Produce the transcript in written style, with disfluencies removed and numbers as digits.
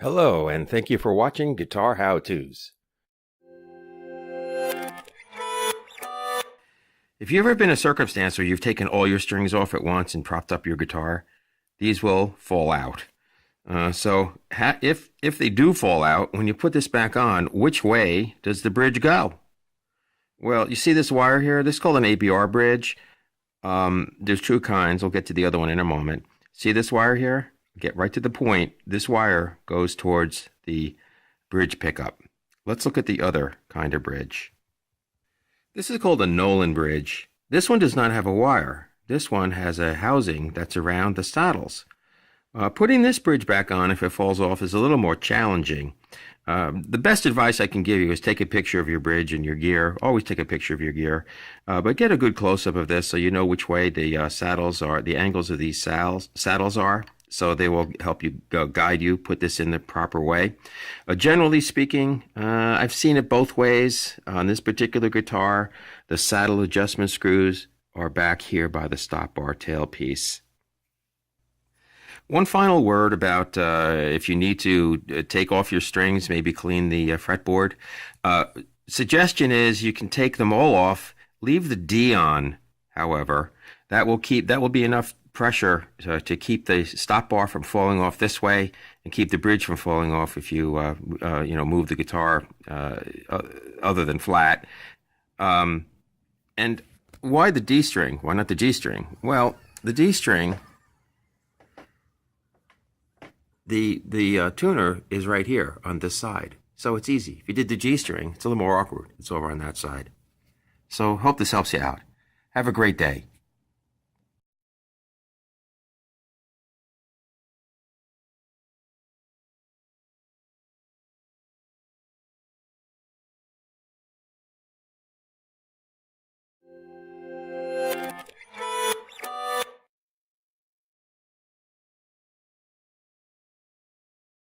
Hello, and thank you for watching Guitar How-Tos. If you've ever been in a circumstance where you've taken all your strings off at once and propped up your guitar, these will fall out. If they do fall out, when you put this back on, which way does the bridge go? Well, you see this wire here? This is called an AVR bridge. There's two kinds. We'll get to the other one in a moment. See this wire here? Get right to the point. This wire goes towards the bridge pickup. Let's look at the other kind of bridge. This is called a Nolan Bridge. This one does not have a wire. This one has a housing that's around the saddles. Putting this bridge back on if it falls off is a little more challenging. The best advice I can give you is take a picture of your bridge and your gear. Always take a picture of your gear, but get a good close-up of this so you know which way the saddles are, the angles of these saddles are. So they will help you guide you, put this in the proper way. Generally speaking, I've seen it both ways. On this particular guitar, the saddle adjustment screws are back here by the stop bar tailpiece. One final word about if you need to take off your strings, maybe clean the fretboard. Suggestion is you can take them all off, leave the D on, however. That will be enough pressure to keep the stop bar from falling off this way and keep the bridge from falling off if you move the guitar other than flat. And why the D string? Why not the G string? Well, the D string, the tuner is right here on this side, so it's easy. If you did the G string, it's a little more awkward. It's over on that side. So hope this helps you out. Have a great day.